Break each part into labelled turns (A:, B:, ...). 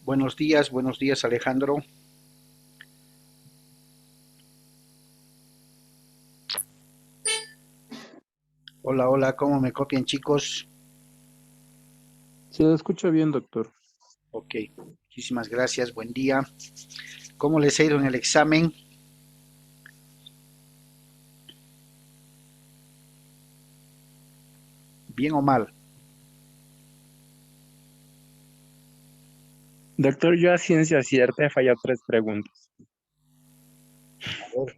A: Buenos días Alejandro. Hola, hola, ¿cómo me copian chicos?
B: Se escucha bien, doctor.
A: Ok, muchísimas gracias, buen día. ¿Cómo les ha ido en el examen? ¿Bien o mal?
B: Doctor, yo a ciencia cierta he fallado 3 preguntas.
A: A ver,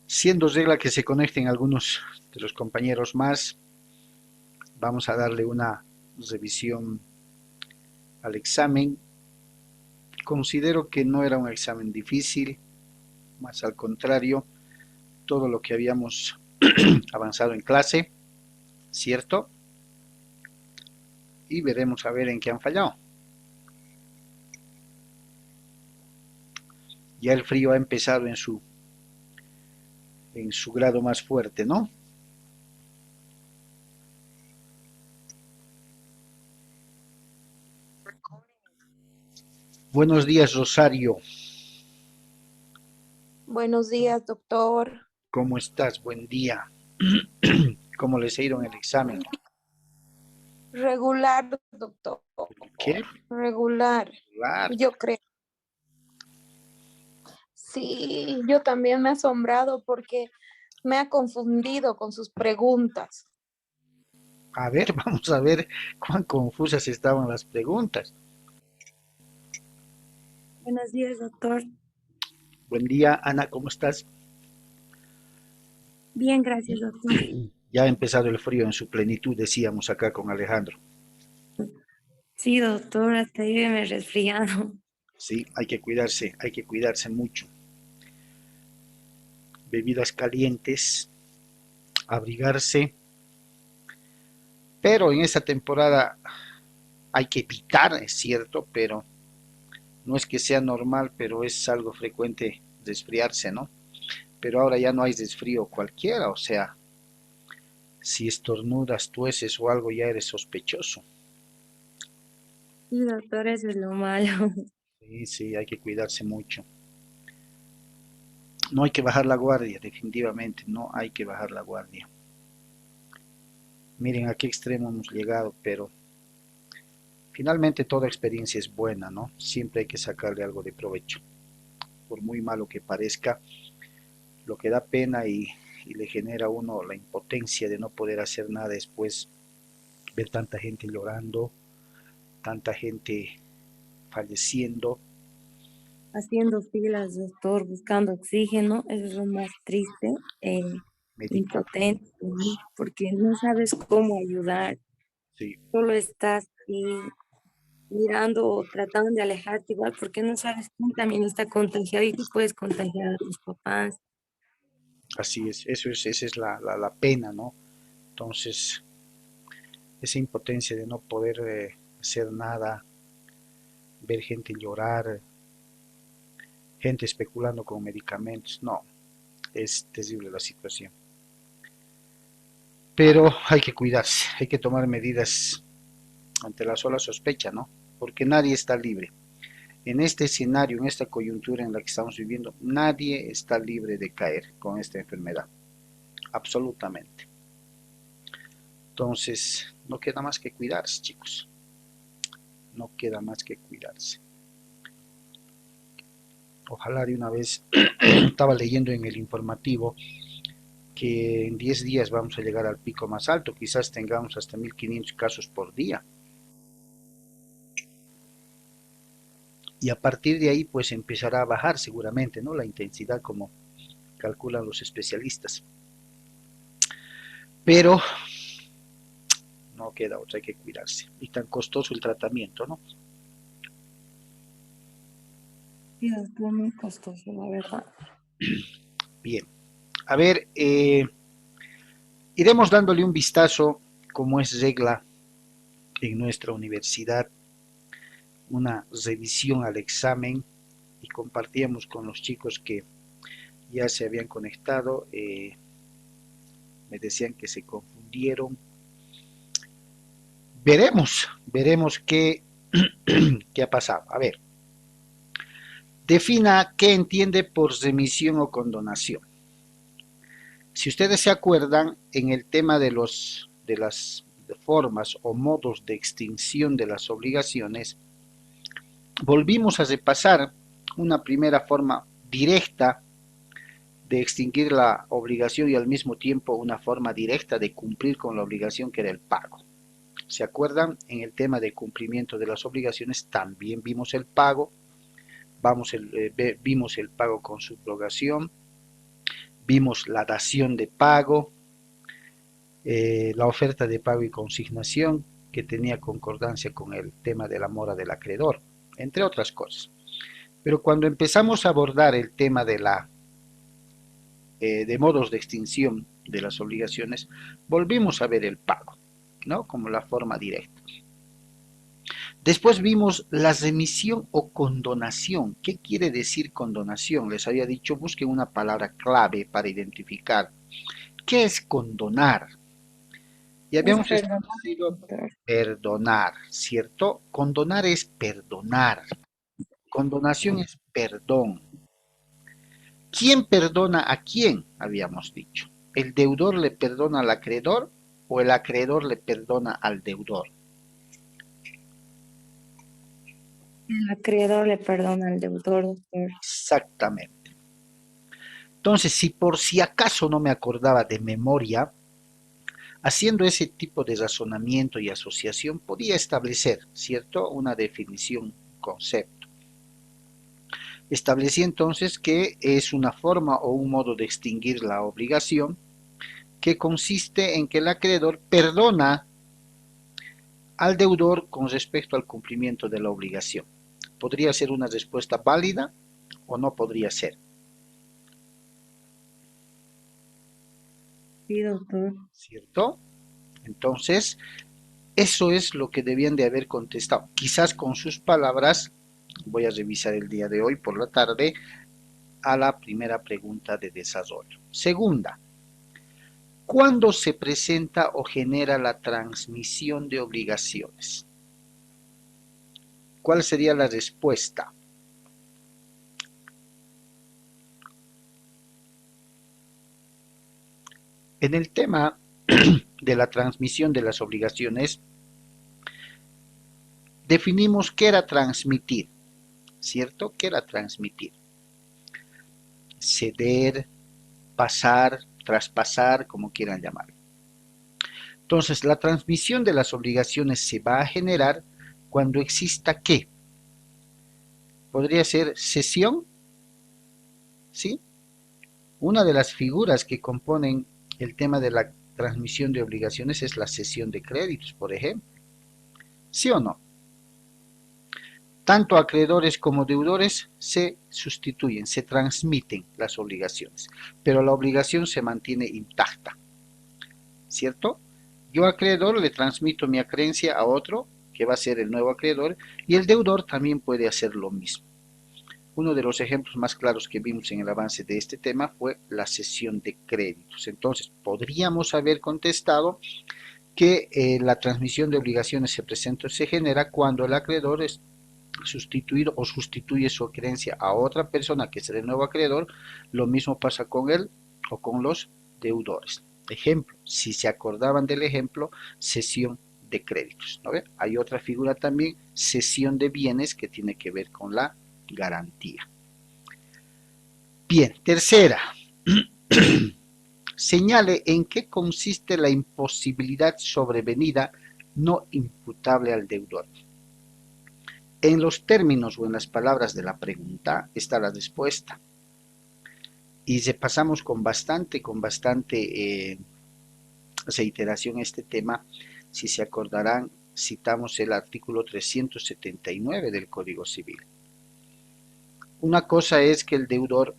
A: siendo regla que se conecten algunos de los compañeros más, vamos a darle una revisión al examen. Considero que no era un examen difícil, más al contrario, todo lo que habíamos avanzado en clase, ¿cierto? Y veremos a ver en qué han fallado. Ya el frío ha empezado en su grado más fuerte, ¿no? Buenos días, Rosario.
C: Buenos días, doctor.
A: ¿Cómo estás? Buen día. ¿Cómo les ha ido en el examen?
C: Regular, doctor.
A: ¿Qué?
C: Regular,
A: Claro.
C: yo creo. Sí, yo también me he asombrado porque me ha confundido con sus preguntas.
A: A ver, vamos a ver cuán confusas estaban las preguntas.
D: Buenos días, doctor.
A: Buen día, Ana, ¿cómo estás?
D: Bien, gracias, doctor.
A: Ya ha empezado el frío en su plenitud, decíamos acá con Alejandro.
D: Sí, doctor, hasta yo ya me he resfriado.
A: Sí, hay que cuidarse mucho. Bebidas calientes, abrigarse, pero en esta temporada hay que evitar, es cierto, pero no es que sea normal, pero es algo frecuente resfriarse, ¿no? Pero ahora ya no hay resfrío cualquiera, o sea, si estornudas, tueces o algo ya eres sospechoso.
D: Sí, doctor, eso es lo malo.
A: Sí, sí, hay que cuidarse mucho. No hay que bajar la guardia, definitivamente, no hay que bajar la guardia. Miren a qué extremo hemos llegado, pero finalmente toda experiencia es buena, ¿no? Siempre hay que sacarle algo de provecho. Por muy malo que parezca, lo que da pena y le genera a uno la impotencia de no poder hacer nada después, ver tanta gente llorando, tanta gente falleciendo,
D: Haciendo filas, doctor, buscando oxígeno, eso es lo más triste,
A: médico,
D: impotente, ¿no? Porque no sabes cómo ayudar,
A: sí,
D: solo estás ahí mirando o tratando de alejarte igual, porque no sabes quién también está contagiado y tú puedes contagiar a tus papás.
A: así es, esa es la pena, ¿no? Entonces, esa impotencia de no poder hacer nada, ver gente llorar, gente especulando con medicamentos, no, es terrible la situación. Pero hay que cuidarse, hay que tomar medidas ante la sola sospecha, ¿no? Porque nadie está libre. En este escenario, en esta coyuntura en la que estamos viviendo, nadie está libre de caer con esta enfermedad, absolutamente. Entonces, no queda más que cuidarse, chicos, no queda más que cuidarse. Ojalá de una vez, estaba leyendo en el informativo que en 10 días vamos a llegar al pico más alto, quizás tengamos hasta 1500 casos por día. Y a partir de ahí pues empezará a bajar seguramente, ¿no? La intensidad como calculan los especialistas. Pero no queda otra, hay que cuidarse. Y tan costoso el tratamiento, ¿no?
D: Sí, doctor, muy costoso, la verdad.
A: Bien. A ver, iremos dándole un vistazo, como es regla en nuestra universidad, una revisión al examen y compartíamos con los chicos que ya se habían conectado Me decían que se confundieron. Veremos qué, qué ha pasado. A ver, defina qué entiende por remisión o condonación. Si ustedes se acuerdan, en el tema de las formas o modos de extinción de las obligaciones, volvimos a repasar una primera forma directa de extinguir la obligación y al mismo tiempo una forma directa de cumplir con la obligación, que era el pago. ¿Se acuerdan? En el tema de cumplimiento de las obligaciones también vimos el pago, vimos el pago con subrogación, vimos la dación de pago, la oferta de pago y consignación, que tenía concordancia con el tema de la mora del acreedor, entre otras cosas. Pero cuando empezamos a abordar el tema de modos de extinción de las obligaciones, volvimos a ver el pago, ¿no? Como la forma directa. Después vimos la remisión o condonación. ¿Qué quiere decir condonación? Les había dicho, busquen una palabra clave para identificar. ¿Qué es condonar? Y habíamos establecido perdonar, ¿cierto? Condonar es perdonar. Condonación es perdón. ¿Quién perdona a quién? Habíamos dicho. ¿El deudor le perdona al acreedor o el acreedor le perdona al deudor?
D: El acreedor le perdona al deudor, doctor.
A: Exactamente. Entonces, si por si acaso no me acordaba de memoria, haciendo ese tipo de razonamiento y asociación, podía establecer, ¿cierto?, una definición, concepto. Establecí entonces que es una forma o un modo de extinguir la obligación que consiste en que el acreedor perdona al deudor con respecto al cumplimiento de la obligación. ¿Podría ser una respuesta válida o no podría ser?
D: Sí, doctor.
A: ¿Cierto? Entonces, eso es lo que debían de haber contestado. Quizás con sus palabras, voy a revisar el día de hoy por la tarde, a la primera pregunta de desarrollo. Segunda, ¿cuándo se presenta o genera la transmisión de obligaciones? ¿Cuál sería la respuesta? En el tema de la transmisión de las obligaciones, definimos qué era transmitir, ¿cierto? ¿Qué era transmitir? Ceder, pasar, traspasar, como quieran llamarlo. Entonces, la transmisión de las obligaciones se va a generar cuando exista ¿qué? Podría ser cesión, ¿sí? Una de las figuras que componen el tema de la transmisión de obligaciones es la cesión de créditos, por ejemplo. ¿Sí o no? Tanto acreedores como deudores se sustituyen, se transmiten las obligaciones, pero la obligación se mantiene intacta, ¿cierto? Yo, acreedor, le transmito mi acreencia a otro, que va a ser el nuevo acreedor, y el deudor también puede hacer lo mismo. Uno de los ejemplos más claros que vimos en el avance de este tema fue la cesión de créditos. Entonces, podríamos haber contestado que la transmisión de obligaciones se presenta o se genera cuando el acreedor es sustituido o sustituye su acreencia a otra persona que será el nuevo acreedor. Lo mismo pasa con él o con los deudores. Ejemplo, si se acordaban del ejemplo, cesión de créditos, ¿no ve? Hay otra figura también, cesión de bienes, que tiene que ver con la garantía. Bien, tercera, señale en qué consiste la imposibilidad sobrevenida no imputable al deudor. En los términos o en las palabras de la pregunta está la respuesta. Y repasamos con bastante reiteración este tema. Si se acordarán, citamos el artículo 379 del Código Civil. Una cosa es que el deudor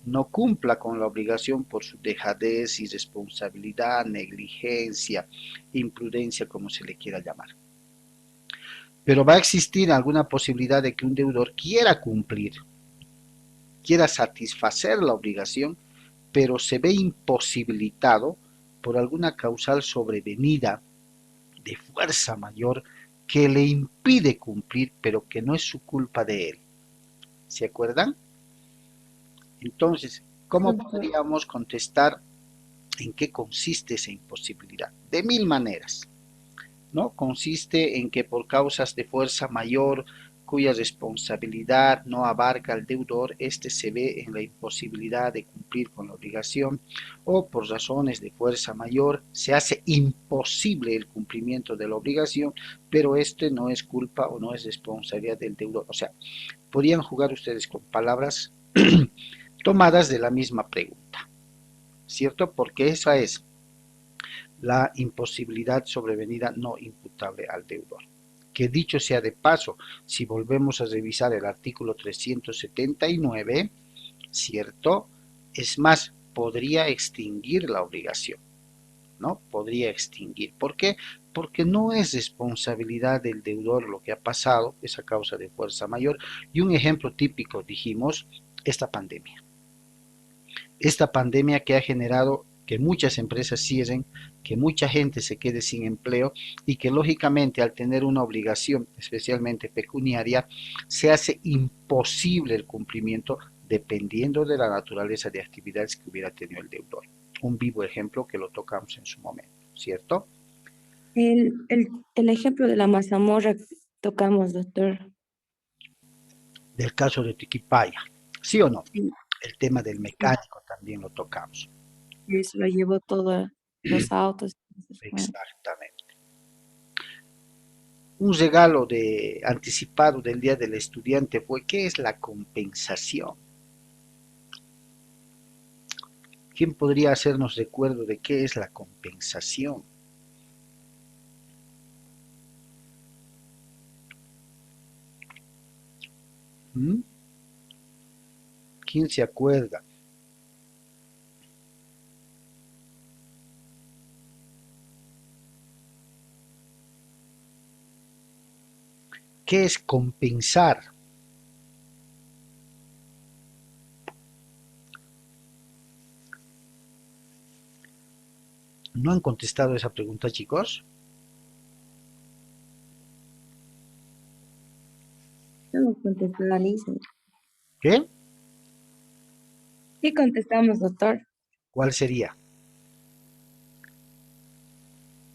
A: no cumpla con la obligación por su dejadez, irresponsabilidad, negligencia, imprudencia, como se le quiera llamar. Pero va a existir alguna posibilidad de que un deudor quiera cumplir, quiera satisfacer la obligación, pero se ve imposibilitado por alguna causal sobrevenida de fuerza mayor que le impide cumplir, pero que no es su culpa de él. ¿Se acuerdan? Entonces, ¿cómo podríamos contestar en qué consiste esa imposibilidad? De mil maneras, ¿no? Consiste en que por causas de fuerza mayor, cuya responsabilidad no abarca al deudor, éste se ve en la imposibilidad de cumplir con la obligación, o por razones de fuerza mayor se hace imposible el cumplimiento de la obligación, pero este no es culpa o no es responsabilidad del deudor. O sea, podrían jugar ustedes con palabras tomadas de la misma pregunta, ¿cierto? Porque esa es la imposibilidad sobrevenida no imputable al deudor. Que dicho sea de paso, si volvemos a revisar el artículo 379, ¿cierto? Es más, podría extinguir la obligación, ¿no? Podría extinguir. ¿Por qué? Porque no es responsabilidad del deudor lo que ha pasado, esa causa de fuerza mayor. Y un ejemplo típico, dijimos, esta pandemia. Esta pandemia que ha generado que muchas empresas cierren, que mucha gente se quede sin empleo y que lógicamente al tener una obligación, especialmente pecuniaria, se hace imposible el cumplimiento dependiendo de la naturaleza de actividades que hubiera tenido el deudor. Un vivo ejemplo que lo tocamos en su momento, ¿cierto?
D: El ejemplo de la mazamorra tocamos, doctor.
A: Del caso de Tiquipaya, ¿sí o no?
D: Sí,
A: El tema del mecánico también lo tocamos.
D: eso lo llevó todos los autos. Entonces, bueno,
A: Exactamente. Un regalo anticipado del Día del Estudiante fue, ¿qué es la compensación? ¿Quién podría hacernos recuerdo de qué es la compensación? ¿Mm? ¿Quién se acuerda? ¿Qué es compensar? ¿No han contestado esa pregunta, chicos?
D: no contestó la Lisa.
A: ¿Qué?
D: Sí contestamos, doctor.
A: ¿Cuál sería?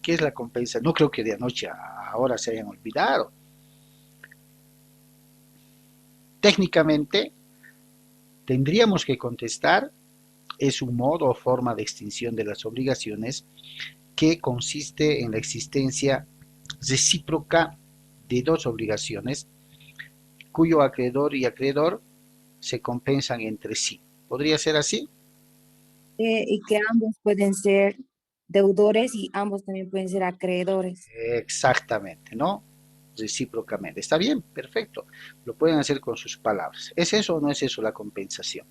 A: ¿Qué es la compensación? No creo que de anoche a ahora se hayan olvidado. Técnicamente, tendríamos que contestar, es un modo o forma de extinción de las obligaciones que consiste en la existencia recíproca de dos obligaciones cuyo acreedor y acreedor se compensan entre sí. ¿Podría ser así?
D: Y que ambos pueden ser deudores y ambos también pueden ser acreedores.
A: Exactamente, ¿no? Recíprocamente. ¿Está bien? Perfecto. Lo pueden hacer con sus palabras. ¿Es eso o no es eso la compensación?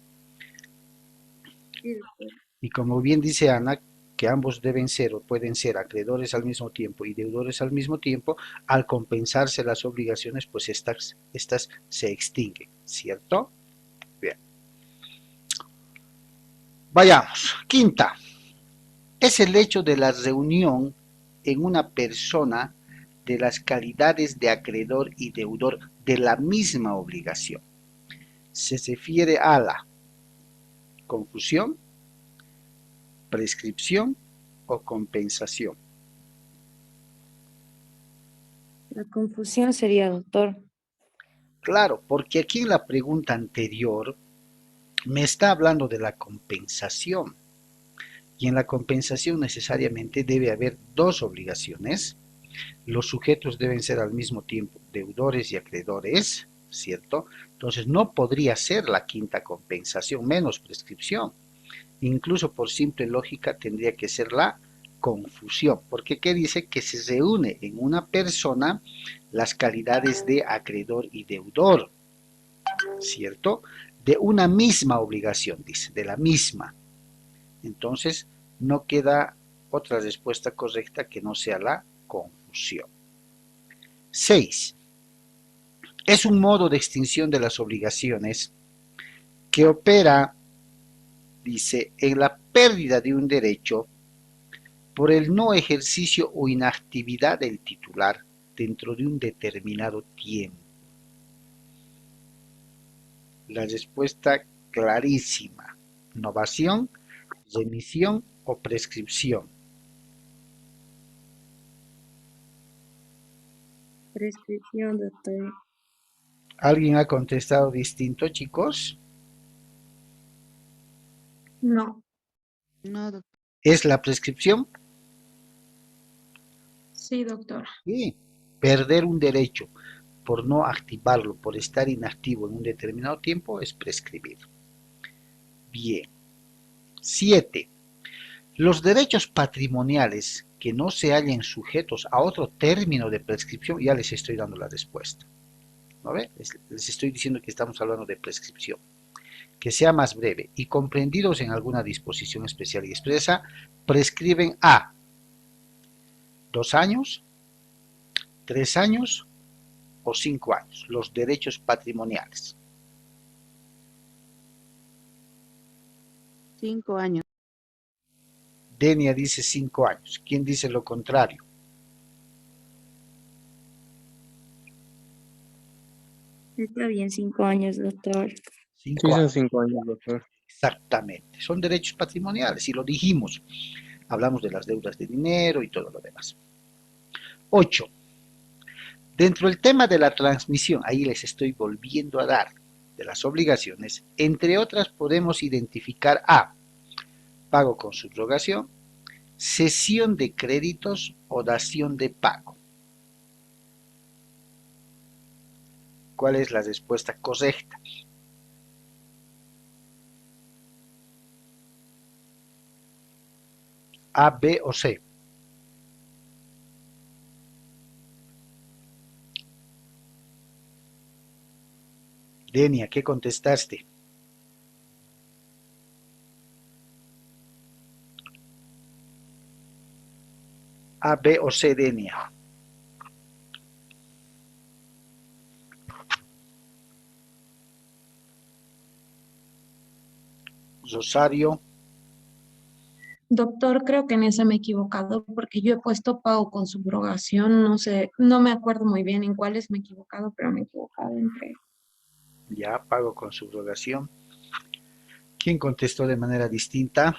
D: Sí, doctor.
A: Y como bien dice Ana, que ambos deben ser o pueden ser acreedores al mismo tiempo y deudores al mismo tiempo, al compensarse las obligaciones, pues estas se extinguen, ¿cierto? Bien. Vayamos. Quinta, es el hecho de la reunión en una persona de las calidades de acreedor y deudor de la misma obligación. Se refiere a la confusión, prescripción o compensación.
D: La confusión sería, doctor.
A: Claro, porque aquí en la pregunta anterior me está hablando de la compensación. Y en la compensación necesariamente debe haber dos obligaciones. Los sujetos deben ser al mismo tiempo deudores y acreedores, ¿cierto? Entonces no podría ser la quinta compensación menos prescripción. Incluso por simple lógica tendría que ser la confusión, porque ¿qué dice? Que se reúne en una persona las calidades de acreedor y deudor, ¿cierto? De una misma obligación, dice, de la misma. Entonces, no queda otra respuesta correcta que no sea la confusión. 6. Es un modo de extinción de las obligaciones que opera, dice, en la pérdida de un derecho por el no ejercicio o inactividad del titular dentro de un determinado tiempo. La respuesta clarísima: novación, remisión o prescripción.
D: Prescripción, doctor.
A: ¿Alguien ha contestado distinto, chicos?
C: No.
E: No, doctor.
A: ¿Es la prescripción?
C: Sí, doctora.
A: Sí. Perder un derecho por no activarlo, por estar inactivo en un determinado tiempo, es prescribir. Bien. 7. Los derechos patrimoniales que no se hallen sujetos a otro término de prescripción, ya les estoy dando la respuesta. ¿No ve? Les estoy diciendo que estamos hablando de prescripción. Que sea más breve y comprendidos en alguna disposición especial y expresa, prescriben a 2 años, 3 años o 5 años, los derechos patrimoniales.
E: 5 años.
A: Denia dice 5 años. ¿Quién dice lo contrario?
D: Está bien, 5 años, doctor.
A: 5
B: Sí, son
A: años.
B: 5 años, doctor.
A: Exactamente. Son derechos patrimoniales y lo dijimos. Hablamos de las deudas de dinero y todo lo demás. 8. Dentro del tema de la transmisión, ahí les estoy volviendo a dar, de las obligaciones, entre otras podemos identificar a pago con subrogación, cesión de créditos o dación de pago. ¿Cuál es la respuesta correcta? A, B o C. Denia, ¿qué contestaste? A, B o C, Denia. Rosario.
C: Doctor, creo que en esa me he equivocado porque yo he puesto pago con subrogación, no sé, no me acuerdo muy bien en cuáles me he equivocado, pero me he equivocado entre.
A: Ya, pago con subrogación. ¿Quién contestó de manera distinta?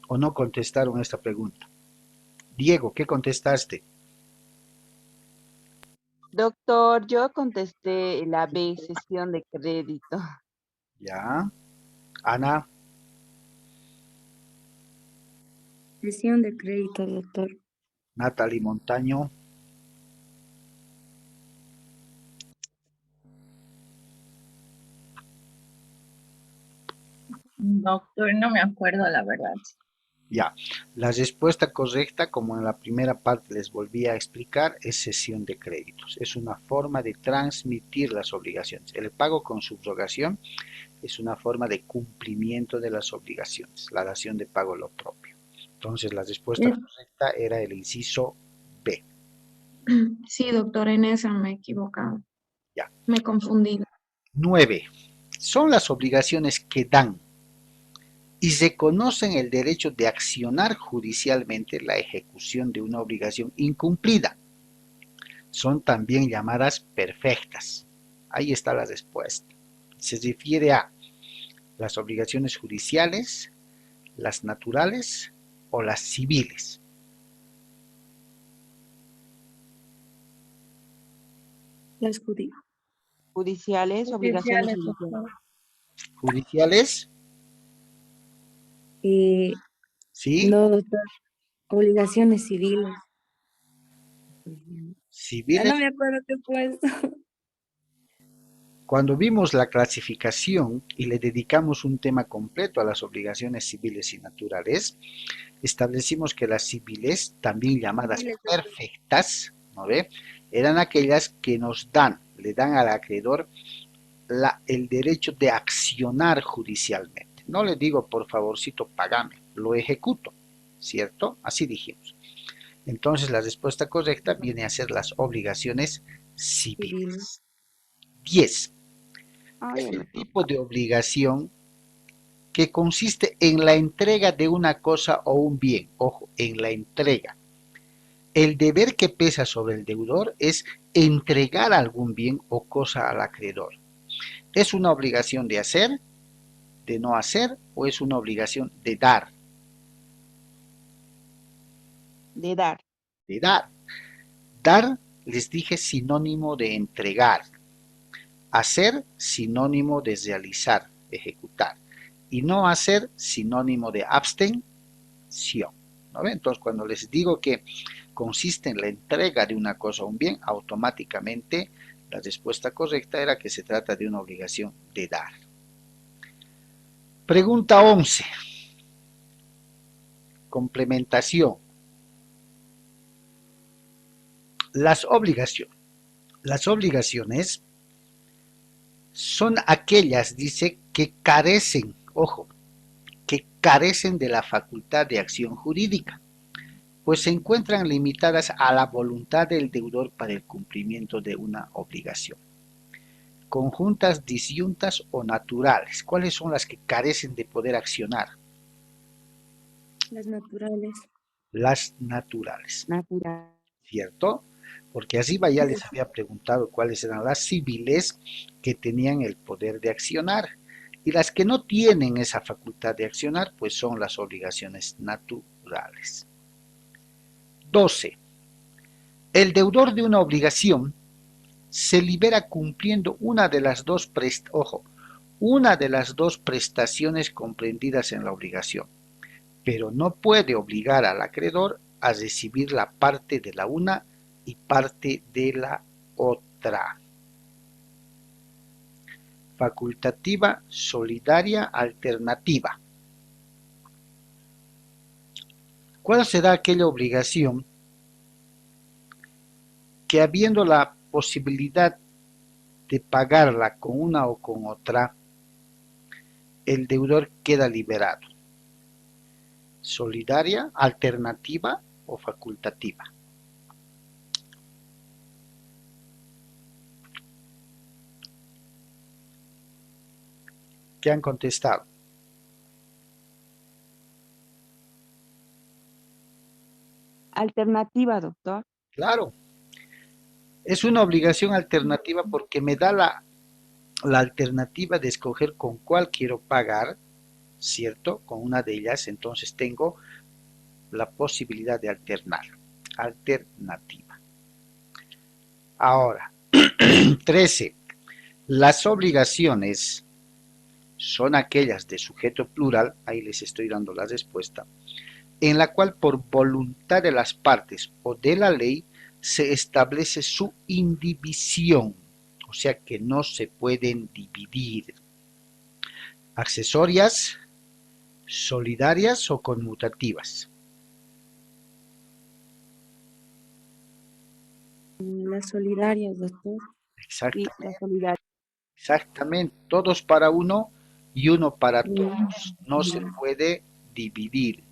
A: ¿O no contestaron esta pregunta? Diego, ¿qué contestaste?
E: Doctor, yo contesté la B, sesión de crédito.
A: Ya. Ana,
D: Sesión de crédito, doctor.
A: Natalie Montaño,
F: Doctor, no me acuerdo la verdad.
A: ya. La respuesta correcta, como en la primera parte les volví a explicar, es cesión de créditos. Es una forma de transmitir las obligaciones. El pago con subrogación es una forma de cumplimiento de las obligaciones. La dación de pago lo propio. Entonces, la respuesta correcta era el inciso B.
C: Sí, doctor, en esa me he equivocado.
A: Ya.
C: Me he confundido.
A: 9. Son las obligaciones que dan y reconocen el derecho de accionar judicialmente la ejecución de una obligación incumplida. Son también llamadas perfectas. Ahí está la respuesta. Se refiere a las obligaciones judiciales, las naturales o las civiles.
D: Las judías.
E: Judiciales, obligaciones
F: Oficiales,
E: judiciales.
F: doctor.
A: Judiciales, ¿sí?
D: No, doctor. Obligaciones civiles.
A: Civiles.
D: No me acuerdo qué he puesto.
A: Cuando vimos la clasificación y le dedicamos un tema completo a las obligaciones civiles y naturales, establecimos que las civiles, también llamadas
D: Civiles, doctor.
A: perfectas, ¿no ve? Eran aquellas que nos dan, le dan al acreedor el derecho de accionar judicialmente. No le digo, por favorcito, págame, lo ejecuto, ¿cierto? Así dijimos. Entonces, la respuesta correcta viene a ser las obligaciones civiles. 10.
E: Ah,
A: Es
E: ya lo
A: el tipo de obligación que consiste en la entrega de una cosa o un bien. Ojo, en la entrega. El deber que pesa sobre el deudor es entregar algún bien o cosa al acreedor. ¿Es una obligación de hacer, de no hacer o es una obligación de dar?
E: de dar.
A: De dar. Dar, les dije, sinónimo de entregar. Hacer, sinónimo de realizar, ejecutar. Y no hacer, sinónimo de abstención. ¿No ven? Entonces, cuando les digo que consiste en la entrega de una cosa o un bien, automáticamente la respuesta correcta era que se trata de una obligación de dar. Pregunta 11. Complementación. Las obligaciones son aquellas, dice, que carecen, ojo, que carecen de la facultad de acción jurídica, pues se encuentran limitadas a la voluntad del deudor para el cumplimiento de una obligación. Conjuntas, disyuntas o naturales. ¿Cuáles son las que carecen de poder accionar?
D: Las naturales.
A: Las naturales,
E: Natural.
A: ¿cierto? Porque arriba ya les había preguntado cuáles eran las civiles que tenían el poder de accionar. Y las que no tienen esa facultad de accionar, pues son las obligaciones naturales. 12. El deudor de una obligación se libera cumpliendo una de las dos prestaciones comprendidas en la obligación, pero no puede obligar al acreedor a recibir la parte de la una y parte de la otra. Facultativa, solidaria, alternativa. ¿Cuál será aquella obligación que, habiendo la posibilidad de pagarla con una o con otra, el deudor queda liberado? ¿Solidaria, alternativa o facultativa? ¿Qué han contestado?
E: Alternativa, doctor.
A: Claro, es una obligación alternativa porque me da la alternativa de escoger con cuál quiero pagar, ¿cierto? Con una de ellas, entonces tengo la posibilidad de alternar. Alternativa. Ahora, 13. Las obligaciones son aquellas de sujeto plural, ahí les estoy dando la respuesta, en la cual por voluntad de las partes o de la ley se establece su indivisión, o sea que no se pueden dividir. Accesorias, solidarias o conmutativas.
D: Las solidarias, doctor.
E: Sí, la solidaridad.
A: Exactamente, todos para uno y uno para todos. No se puede dividir.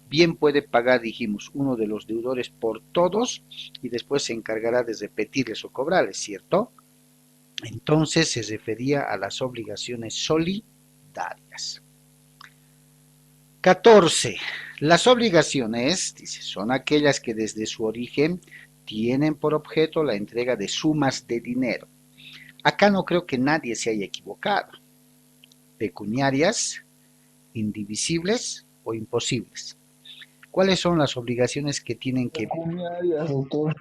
A: Bien puede pagar, dijimos, uno de los deudores por todos y después se encargará de repetirles o cobrarles, ¿cierto? Entonces se refería a las obligaciones solidarias. 14. Las obligaciones, dice, son aquellas que desde su origen tienen por objeto la entrega de sumas de dinero. Acá no creo que nadie se haya equivocado. Pecuniarias, indivisibles o imposibles. ¿Cuáles son las obligaciones que tienen que ver?
G: Pecuniarias, doctor.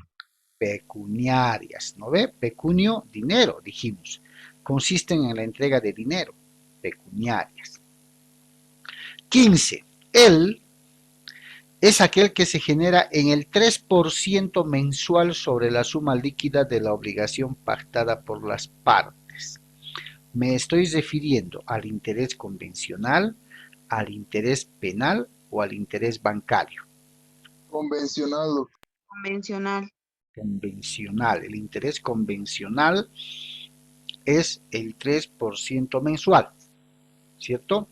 A: Pecuniarias, ¿no ve? Pecunio, dinero, dijimos. Consisten en la entrega de dinero, pecuniarias. 15. El es aquel que se genera en el 3% mensual sobre la suma líquida de la obligación pactada por las partes. Me estoy refiriendo al interés convencional, al interés penal o al interés bancario.
G: Convencional, doctor.
E: Convencional.
A: Convencional. El interés convencional es el 3% mensual, ¿cierto?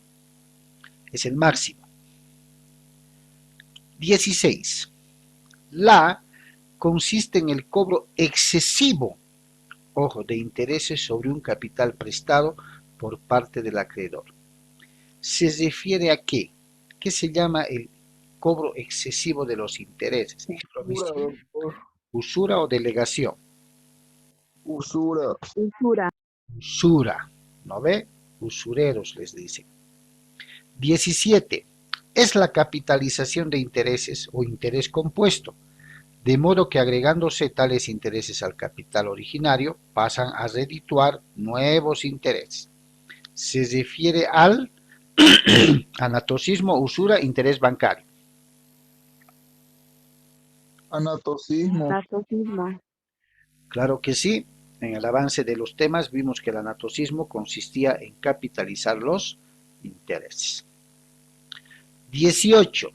A: Es el máximo. 16. La consiste en el cobro excesivo ojo, de intereses sobre un capital prestado por parte del acreedor. ¿Se refiere a qué? ¿Qué se llama el cobro excesivo de los intereses?
G: Usura, doctor.
A: Usura o delegación.
G: Usura.
E: Usura.
A: Usura, ¿no ve? Usureros les dicen. 17. Es la capitalización de intereses o interés compuesto, de modo que agregándose tales intereses al capital originario pasan a redituar nuevos intereses. Se refiere al anatocismo, usura, interés bancario.
G: Anatocismo.
E: Anatocismo.
A: Claro que sí. En el avance de los temas vimos que el anatocismo consistía en capitalizar los intereses. 18.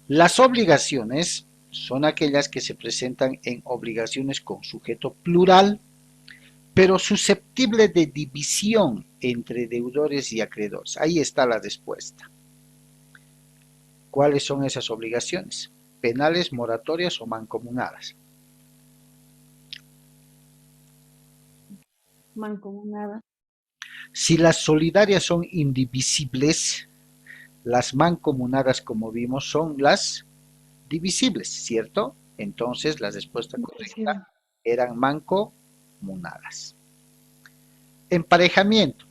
A: Las obligaciones son aquellas que se presentan en obligaciones con sujeto plural, pero susceptible de división entre deudores y acreedores. Ahí está la respuesta. ¿Cuáles son esas obligaciones? Penales, moratorias o mancomunadas.
E: Mancomunada.
A: Si las solidarias son indivisibles, las mancomunadas, como vimos, son las divisibles, ¿cierto? Entonces la respuesta correcta eran mancomunadas. Emparejamiento.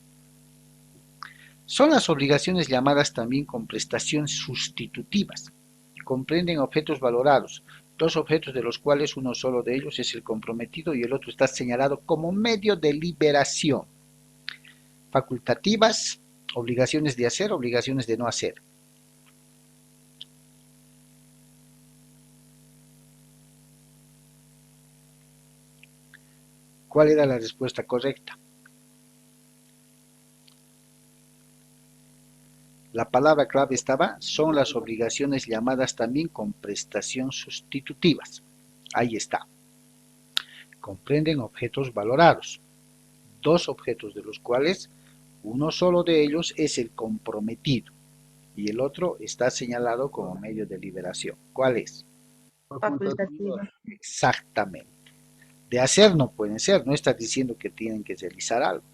A: Son las obligaciones llamadas también con prestaciones sustitutivas. Comprenden objetos valorados, dos objetos de los cuales uno solo de ellos es el comprometido y el otro está señalado como medio de liberación. Facultativas, obligaciones de hacer, obligaciones de no hacer. ¿Cuál era la respuesta correcta? La palabra clave estaba, son las obligaciones llamadas también con prestación sustitutivas. Ahí está. Comprenden objetos valorados, dos objetos de los cuales uno solo de ellos es el comprometido y el otro está señalado como medio de liberación. ¿Cuál es?
E: Facultativa.
A: Exactamente. De hacer no pueden ser, no está diciendo que tienen que realizar algo.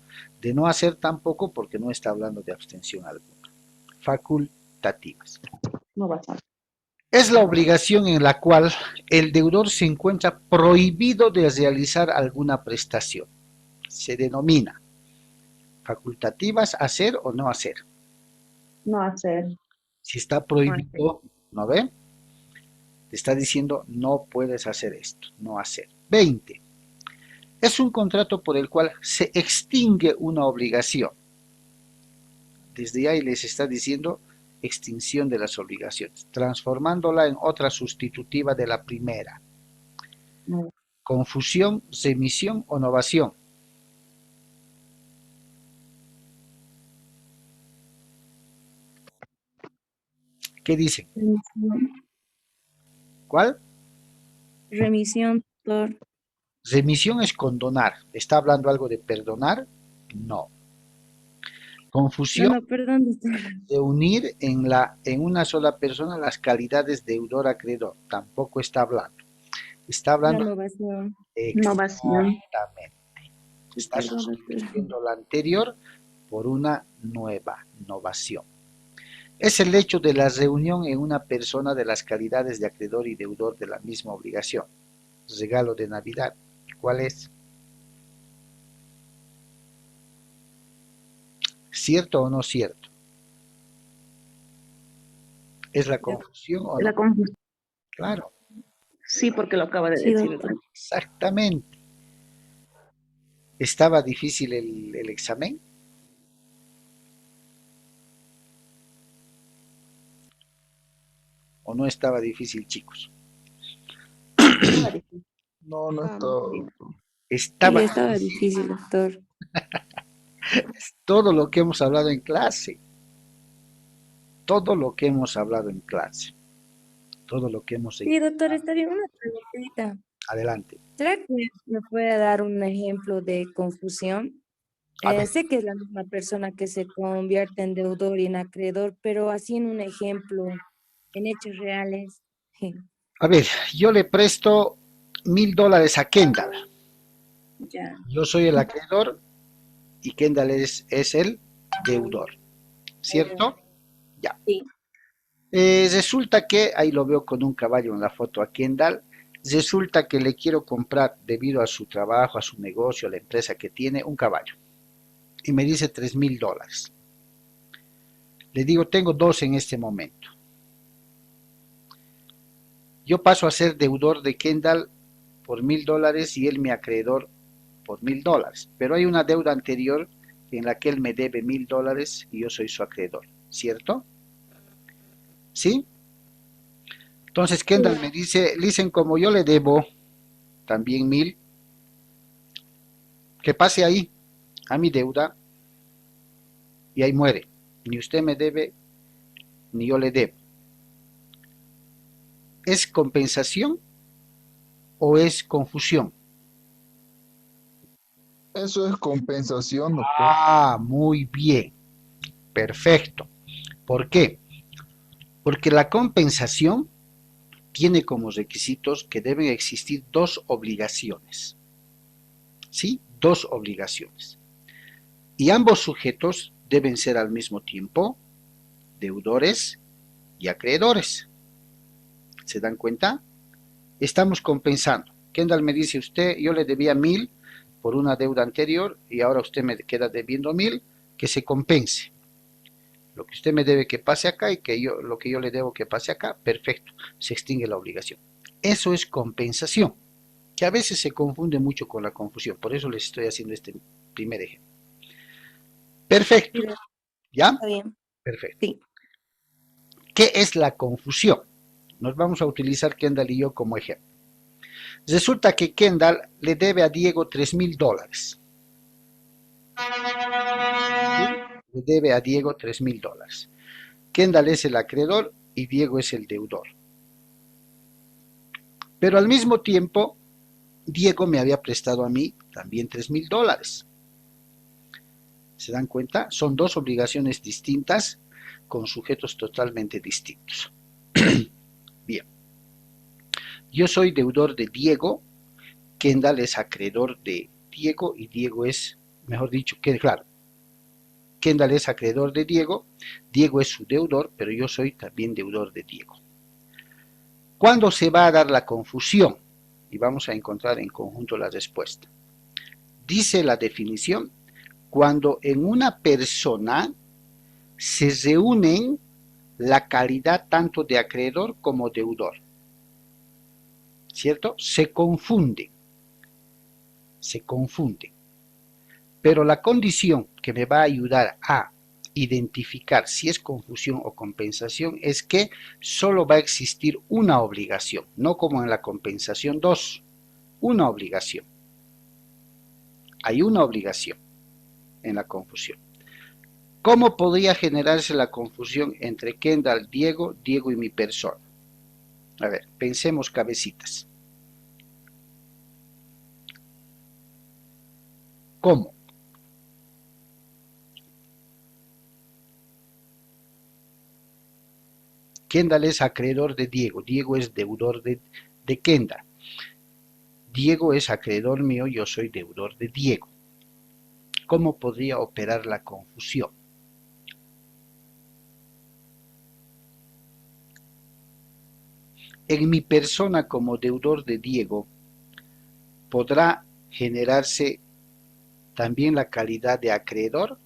A: De no hacer tampoco porque no está hablando de abstención alguna. Facultativas.
E: No va a ser.
A: Es la obligación en la cual el deudor se encuentra prohibido de realizar alguna prestación. Se denomina facultativas, hacer o no hacer.
E: No hacer.
A: Si está prohibido, ¿no ve? Te está diciendo no puedes hacer esto, no hacer. 20. Es un contrato por el cual se extingue una obligación. Desde ahí les está diciendo extinción de las obligaciones, transformándola en otra sustitutiva de la primera.
E: No.
A: Confusión, remisión o novación. ¿Qué dicen? ¿Cuál?
D: Remisión, doctor.
A: Remisión es condonar. ¿Está hablando algo de perdonar? No. Confusión.
D: No, perdón, doctor.
A: De unir en una sola persona las calidades deudor-acreedor. Tampoco está hablando. Está hablando
D: Renovación.
E: Innovación.
A: exactamente. Está
D: Perdón, doctor.
A: sustituyendo la anterior por una nueva, innovación. Es el hecho de la reunión en una persona de las calidades de acreedor y deudor de la misma obligación. Regalo de Navidad. ¿Cuál es? ¿Cierto o no cierto? ¿Es la confusión o
E: La
A: no?
E: confusión.
A: Claro,
E: Sí, porque lo acaba de
D: Sí,
E: decir.
D: doctor.
A: exactamente. ¿Estaba difícil el examen? ¿O no estaba difícil, chicos?
G: No, no está, doctor.
A: Estaba
D: Sí, estaba difícil, doctor.
A: todo lo que hemos hablado en clase. Todo lo que hemos hablado en clase. Todo lo que hemos
D: Sí, doctor, está bien. Una preguntita.
A: Adelante.
D: ¿Será que me puede dar un ejemplo de confusión?
A: A ver.
D: Sé que es la misma persona que se convierte en deudor y en acreedor, pero así en un ejemplo, en hechos reales.
A: A ver, yo le presto $1000 a Kendall.
D: Ya.
A: Yo soy el acreedor y Kendall es el deudor, ¿cierto? Ya.
D: Sí.
A: Resulta que, ahí lo veo con un caballo en la foto a Kendall, resulta que le quiero comprar, debido a su trabajo, a su negocio, a la empresa que tiene, un caballo. Y me dice $3,000. Le digo, tengo dos en este momento. Yo paso a ser deudor de Kendall por $1,000 y él mi acreedor por $1,000. Pero hay una deuda anterior en la que él me debe $1,000 y yo soy su acreedor, ¿cierto? ¿Sí? Entonces Kendall me dice, dicen como yo le debo también 1,000, que pase ahí a mi deuda y ahí muere. Ni usted me debe, ni yo le debo. ¿Es compensación o es confusión?
G: Eso es compensación, doctor.
A: Ah, muy bien, perfecto. ¿Por qué? Porque la compensación tiene como requisitos que deben existir dos obligaciones. ¿Sí? Dos obligaciones. Y ambos sujetos deben ser al mismo tiempo deudores y acreedores. ¿Se dan cuenta? Estamos compensando. Kendall me dice, usted, yo le debía 1,000 por una deuda anterior y ahora usted me queda debiendo 1,000, que se compense. Lo que usted me debe que pase acá y que lo que yo le debo que pase acá, perfecto, se extingue la obligación. Eso es compensación, que a veces se confunde mucho con la confusión, por eso les estoy haciendo este primer ejemplo. Perfecto, ¿ya?
D: Está bien.
A: Perfecto.
D: Sí.
A: ¿Qué es la confusión? Nos vamos a utilizar Kendall y yo como ejemplo. Resulta que Kendall le debe a Diego $3,000. Le debe a Diego $3,000. Kendall es el acreedor y Diego es el deudor. Pero al mismo tiempo, Diego me había prestado a mí también $3,000. ¿Se dan cuenta? Son dos obligaciones distintas con sujetos totalmente distintos. Bien. Yo soy deudor de Diego, Kendall es acreedor de Diego y Diego es, mejor dicho, que claro, Kendall es acreedor de Diego, Diego es su deudor, pero yo soy también deudor de Diego. ¿Cuándo se va a dar la confusión? Y vamos a encontrar en conjunto la respuesta. Dice la definición, cuando en una persona se reúnen la calidad tanto de acreedor como deudor. ¿Cierto? Se confunden. Pero la condición que me va a ayudar a identificar si es confusión o compensación es que solo va a existir una obligación, no como en la compensación 2, una obligación. Hay una obligación en la confusión. ¿Cómo podría generarse la confusión entre Kendall, Diego y mi persona? A ver, pensemos cabecitas. ¿Cómo? Kendall es acreedor de Diego, Diego es deudor de Kendall. Diego es acreedor mío, yo soy deudor de Diego. ¿Cómo podría operar la confusión? En mi persona como deudor de Diego, ¿podrá generarse también la calidad de acreedor?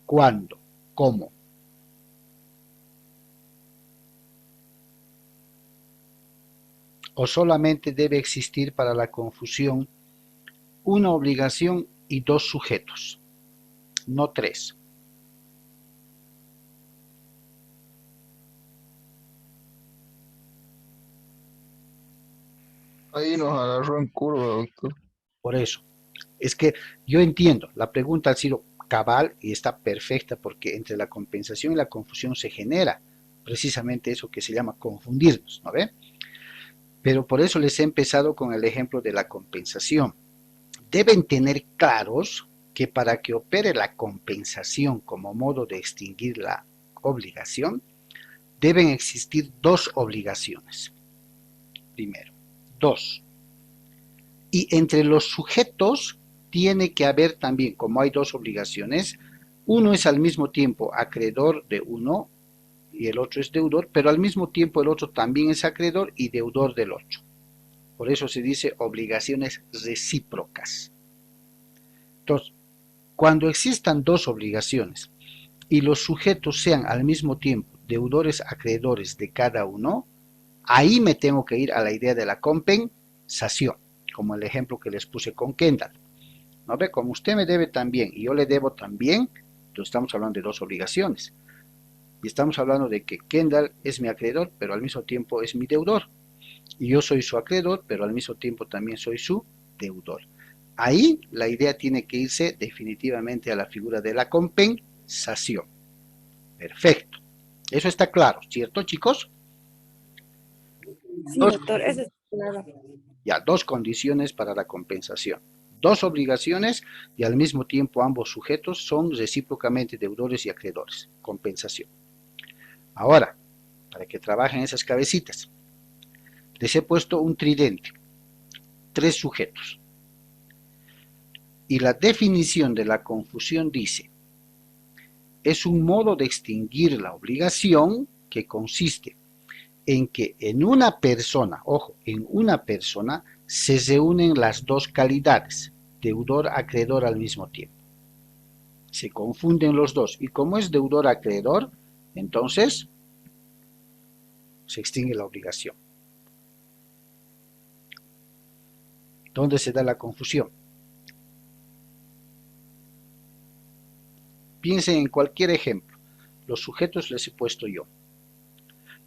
A: ¿Cuándo? ¿Cómo? ¿O solamente debe existir para la confusión una obligación y dos sujetos, no tres?
G: Ahí nos agarró en curva, doctor.
A: Por eso, es que yo entiendo, la pregunta ha sido cabal y está perfecta porque entre la compensación y la confusión se genera precisamente eso que se llama confundirnos, ¿no ve? Pero por eso les he empezado con el ejemplo de la compensación. Deben tener claros que para que opere la compensación como modo de extinguir la obligación, deben existir dos obligaciones. Primero, dos. Y entre los sujetos tiene que haber también, como hay dos obligaciones, uno es al mismo tiempo acreedor de uno y el otro es deudor, pero al mismo tiempo el otro también es acreedor y deudor del otro. Por eso se dice obligaciones recíprocas. Entonces, cuando existan dos obligaciones y los sujetos sean al mismo tiempo deudores acreedores de cada uno, ahí me tengo que ir a la idea de la compensación, como el ejemplo que les puse con Kendall. ¿No ve? Como usted me debe también y yo le debo también, entonces estamos hablando de dos obligaciones. Y estamos hablando de que Kendall es mi acreedor, pero al mismo tiempo es mi deudor. Y yo soy su acreedor, pero al mismo tiempo también soy su deudor. Ahí la idea tiene que irse definitivamente a la figura de la compensación. Perfecto. Eso está claro, ¿cierto, chicos?
D: Sí, doctor, eso es claro.
A: Ya, dos condiciones para la compensación. Dos obligaciones y al mismo tiempo ambos sujetos son recíprocamente deudores y acreedores. Compensación. Ahora, para que trabajen esas cabecitas, les he puesto un tridente, tres sujetos. Y la definición de la confusión dice, es un modo de extinguir la obligación que consiste en que en una persona, ojo, en una persona se reúnen las dos calidades, deudor-acreedor al mismo tiempo. Se confunden los dos y como es deudor-acreedor, entonces se extingue la obligación. ¿Dónde se da la confusión? Piensen en cualquier ejemplo. Los sujetos les he puesto yo.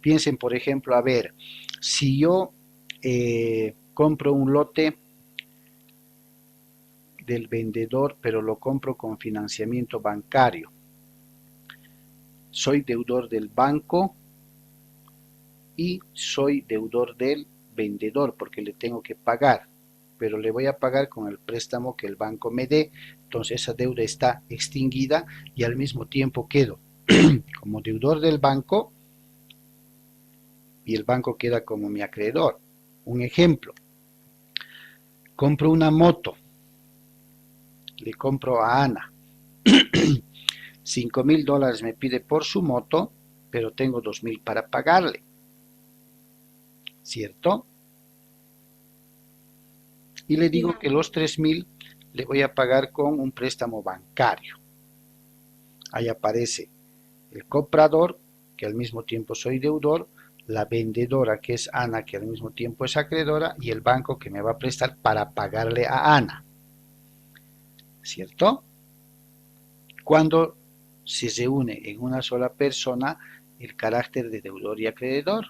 A: Piensen, por ejemplo, a ver, si yo compro un lote del vendedor, pero lo compro con financiamiento bancario. Soy deudor del banco y soy deudor del vendedor porque le tengo que pagar, pero le voy a pagar con el préstamo que el banco me dé. Entonces esa deuda está extinguida y al mismo tiempo quedo como deudor del banco y el banco queda como mi acreedor. Un ejemplo, compro una moto, le compro a Ana, $5,000 me pide por su moto, pero tengo 2,000 para pagarle, ¿cierto? Y le digo que los 3,000 le voy a pagar con un préstamo bancario. Ahí aparece el comprador, que al mismo tiempo soy deudor, la vendedora, que es Ana, que al mismo tiempo es acreedora, y el banco que me va a prestar para pagarle a Ana, ¿cierto? Cuando se reúne en una sola persona el carácter de deudor y acreedor.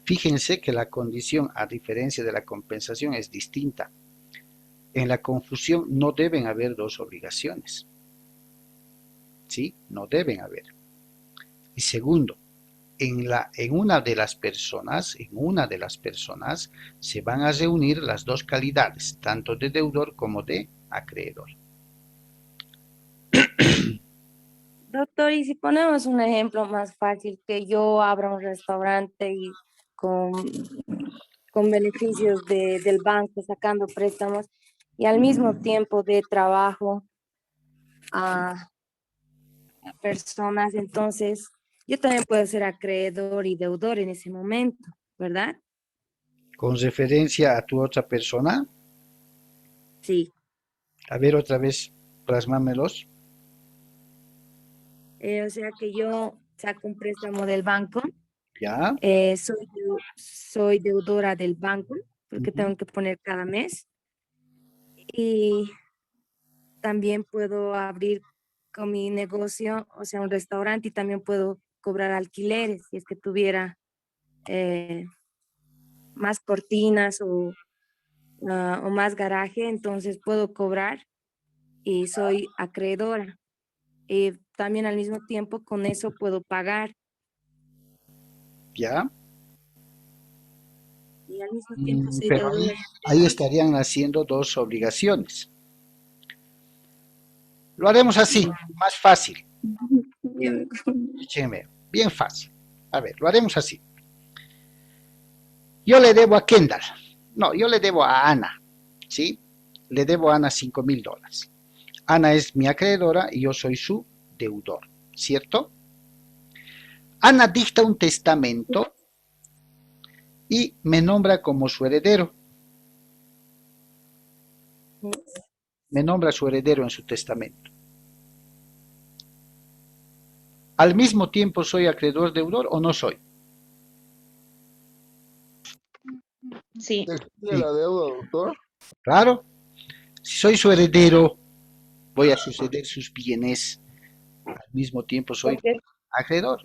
A: Fíjense que la condición, a diferencia de la compensación, es distinta. En la confusión no deben haber dos obligaciones. ¿Sí? No deben haber. Y segundo, en una de las personas se van a reunir las dos calidades, tanto de deudor como de acreedor.
D: Doctor, y si ponemos un ejemplo más fácil, que yo abra un restaurante y con beneficios del banco, sacando préstamos, y al mismo tiempo de trabajo a personas, entonces yo también puedo ser acreedor y deudor en ese momento, ¿verdad?
A: Con referencia a tu otra persona,
D: Sí.
A: a ver otra vez, plasmámelos.
D: O sea que yo saco un préstamo del banco,
A: ¿Ya?
D: soy deudora del banco, porque tengo que poner cada mes, y también puedo abrir con mi negocio, o sea, un restaurante, y también puedo cobrar alquileres si es que tuviera más cortinas o más garaje, entonces puedo cobrar y soy acreedora. Y también al mismo tiempo con eso puedo pagar
A: ¿Ya?
D: y al mismo tiempo soy
A: Pero
D: deudora.
A: ahí estarían haciendo dos obligaciones. Lo haremos así, más fácil. Escúchenme, bien fácil. A ver, lo haremos así. Yo le debo a Kendall. No, yo le debo a Ana. ¿Sí? Le debo a Ana $5,000. Ana es mi acreedora y yo soy su deudor. ¿Cierto? Ana dicta un testamento y me nombra como su heredero. Me nombra su heredero en su testamento. ¿Al mismo tiempo soy acreedor deudor o no soy?
H: Sí,
G: ¿Se excluye la deuda, doctor?
A: Claro. Si soy su heredero, voy a suceder sus bienes. Al mismo tiempo soy
H: porque,
A: acreedor.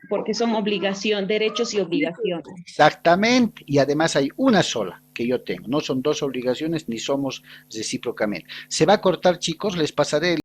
H: porque son obligación, derechos y obligaciones.
A: Exactamente. Y además hay una sola que yo tengo. No son dos obligaciones ni somos recíprocamente. Se va a cortar, chicos. Les pasaré el